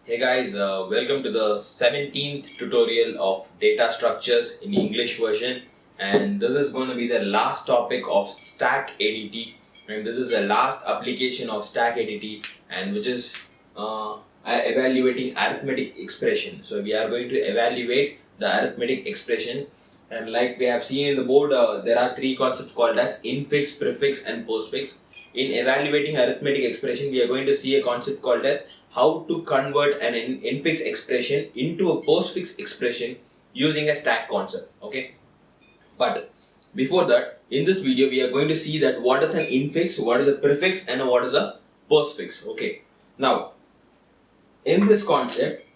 Hey guys, welcome to the 17th tutorial of data structures in English version, and this is going to be the last topic of stack ADT, and this is the last application of stack ADT, and which is evaluating arithmetic expression. So we are going to evaluate the arithmetic expression, and like we have seen in the board, there are three concepts called as infix, prefix and postfix. In evaluating arithmetic expression, we are going to see a concept called as how to convert an infix expression into a postfix expression using a stack concept. Okay, but before that, in this video we are going to see that what is an infix, what is a prefix and what is a postfix. Okay, now in this concept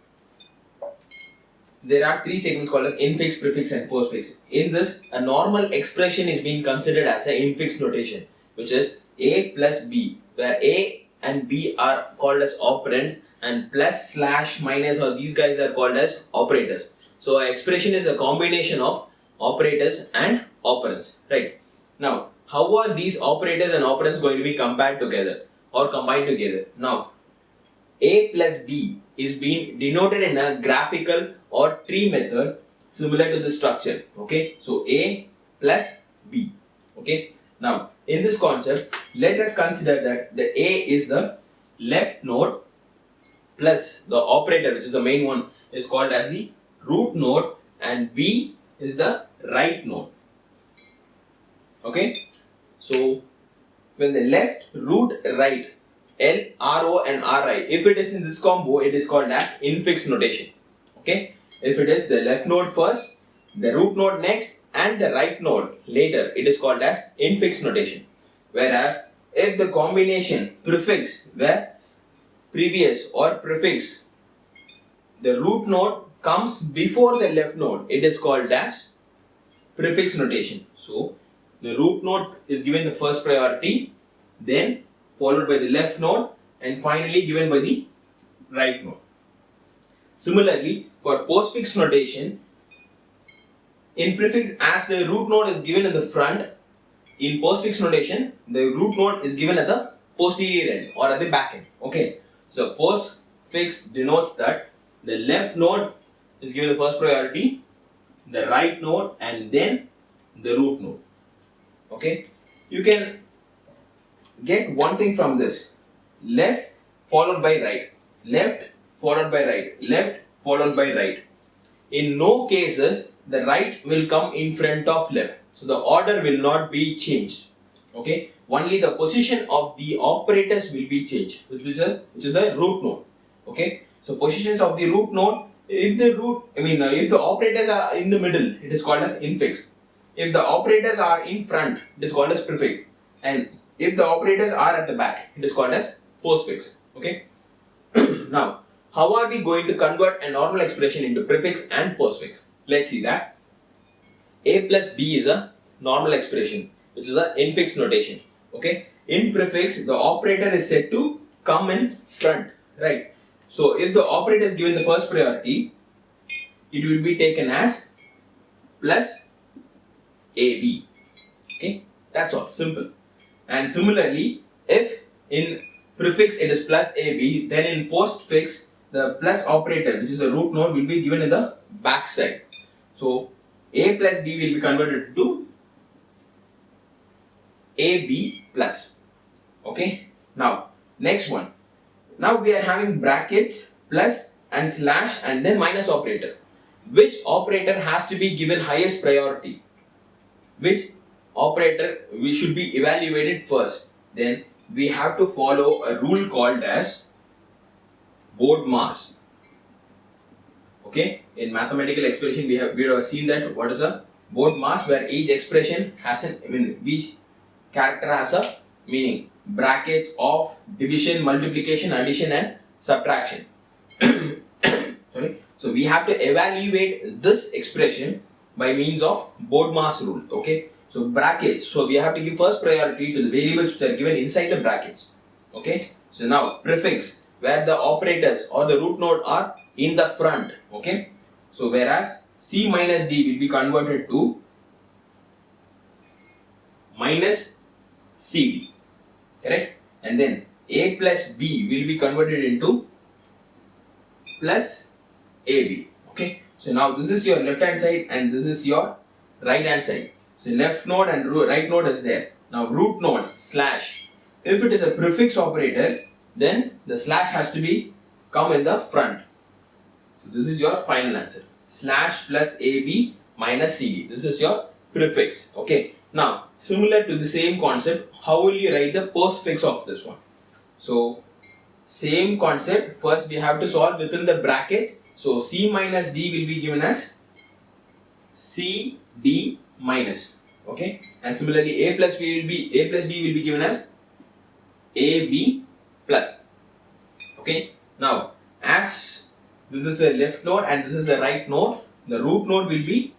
there are three segments called as infix, prefix and postfix. In this, a normal expression is being considered as an infix notation, which is a plus b, where a and b are called as operands and plus, slash, minus, or these guys are called as operators. So an expression is a combination of operators and operands, right? Now, how are these operators and operands going to be compared together or combined together? Now, a plus b is being denoted in a graphical or tree method similar to the structure. Okay, so a plus b. Okay, now in this concept, let us consider that the a is the left node plus the operator, which is the main one, is called as the root node, and b is the right node. Okay, so when the left, root, right, L, R, O and R, I, if it is in this combo, it is called as infix notation. Okay, if it is the left node first, the root node next and the right node later, it is called as infix notation. Whereas if the combination prefix, where previous or prefix, the root node comes before the left node, it is called as prefix notation. So the root node is given the first priority, then followed by the left node, and finally given by the right node. Similarly, for postfix notation, in prefix, as the root node is given in the front, in postfix notation, the root node is given at the posterior end or at the back end. Okay, so postfix denotes that the left node is given the first priority, the right node, and then the root node. Okay, you can get one thing from this: left followed by right, left followed by right, left followed by right. In no cases the right will come in front of left, so the order will not be changed. Okay, only the position of the operators will be changed, which is the root node. Okay, so positions of the root node, if the operators are in the middle, it is called as infix. If the operators are in front, it is called as prefix, and if the operators are at the back, it is called as postfix. Okay, now how are we going to convert a normal expression into prefix and postfix? Let's see that. A plus b is a normal expression, which is an infix notation. Okay, in prefix, the operator is said to come in front, right? So if the operator is given the first priority, it will be taken as plus ab. Okay, that's all, simple. And similarly, if in prefix it is plus ab, then in postfix the plus operator, which is the root node, will be given in the back side. So a plus b will be converted to ab plus. Okay, now next one. Now we are having brackets, plus and slash and then minus operator. Which operator has to be given highest priority? Which operator we should be evaluated first? Then we have to follow a rule called as board mass. Okay, in mathematical expression we have seen that what is a board mass, where each expression has each character has a meaning. Brackets of division, multiplication, addition and subtraction. Sorry. So we have to evaluate this expression by means of board mass rule. Okay, so brackets, so we have to give first priority to the variables which are given inside the brackets. Okay, so now prefix, where the operators or the root node are in the front. Okay, so whereas c minus d will be converted to minus cd, correct? And then a plus b will be converted into plus AB. Okay. So now this is your left hand side and this is your right hand side. So left node and right node is there. Now root node slash. If it is a prefix operator, then the slash has to be come in the front. So this is your final answer. Slash plus AB minus CD. This is your prefix. Okay. Now similar to the same concept, how will you write the postfix of this one? So same concept. First we have to solve within the brackets. So C minus D will be given as CD minus. Okay. And similarly A plus B will be given as AB plus. Okay. Now as this is a left node and this is a right node, the root node will be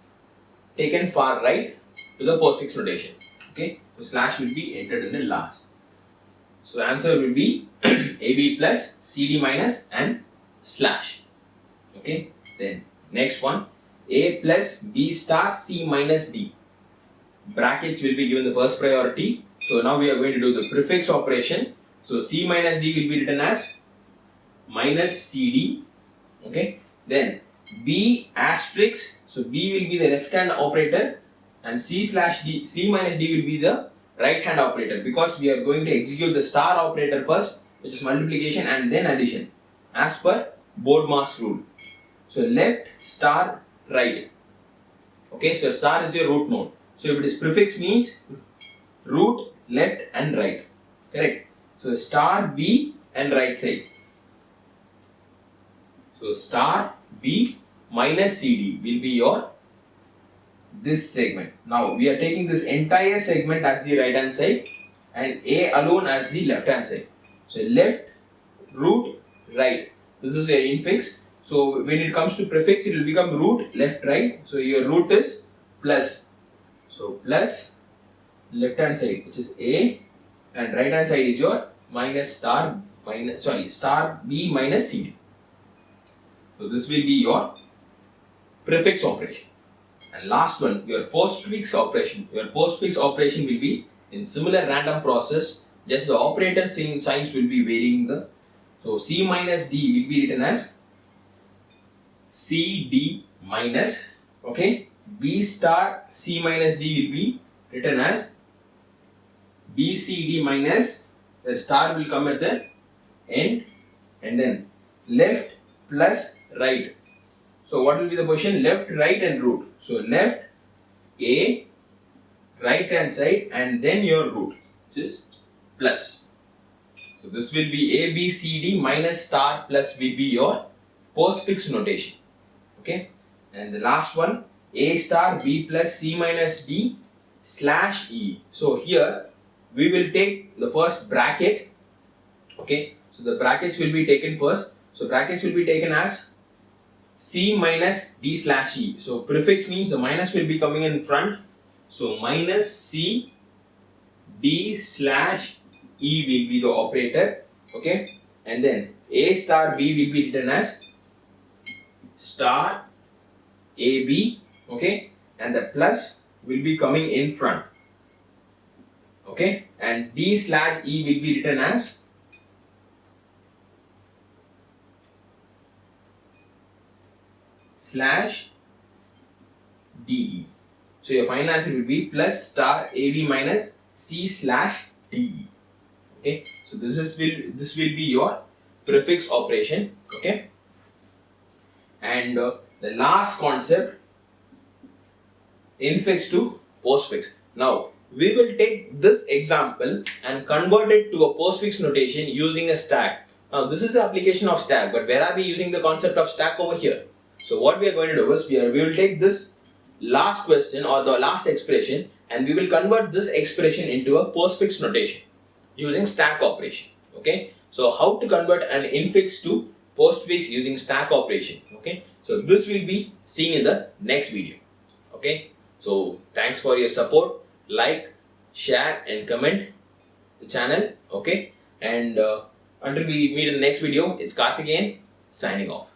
taken far right to the postfix notation. Okay. So slash will be entered in the last. So the answer will be AB plus CD minus and slash. Okay. Then next one, A plus B star C minus D. Brackets will be given the first priority. So now we are going to do the prefix operation. So C minus D will be written as minus CD. Okay. Then B asterisk. So B will be the left hand operator and C minus D will be the right hand operator, because we are going to execute the star operator first, which is multiplication and then addition as per Bodmar's rule. So left star right. Okay. So star is your root node. So if it is prefix means root left and right. Correct. So star B and right side. So star B minus CD will be your this segment. Now we are taking this entire segment as the right hand side and A alone as the left hand side. So left, root, right. This is your infix. So when it comes to prefix, it will become root, left, right. So your root is plus. So plus left hand side, which is A, and right hand side is your star B minus CD. So this will be your prefix operation. And last one, your postfix operation. Your postfix operation will be in similar random process, just the operator signs will be varying. So C minus D will be written as CD minus, okay, B star C minus D will be written as BCD minus, the star will come at the end, and then left plus right. So what will be the position? Left, right and root. So left, A, right hand side and then your root, which is plus. So this will be A, B, C, D minus star plus will be your postfix notation. Okay. And the last one, A star B plus C minus D slash E. So here we will take the first bracket. Okay. So the brackets will be taken first. So brackets will be taken as C minus D slash E. So prefix means the minus will be coming in front. So minus C D slash E will be the operator. Okay. And then A star B will be written as star AB. Okay. And the plus will be coming in front. Okay. And D slash E will be written as slash DE. So your final answer will be plus star AB minus C slash DE. Okay. So this will be your prefix operation. Okay. And the last concept, infix to postfix. Now we will take this example and convert it to a postfix notation using a stack. Now this is the application of stack, but where are we using the concept of stack over here? So what we are going to do is we will take this last question or the last expression and we will convert this expression into a postfix notation using stack operation. Okay. So how to convert an infix to postfix using stack operation. Okay. So this will be seen in the next video. Okay. So thanks for your support. Like, share and comment the channel. Okay. And until we meet in the next video, it's Karthik again signing off.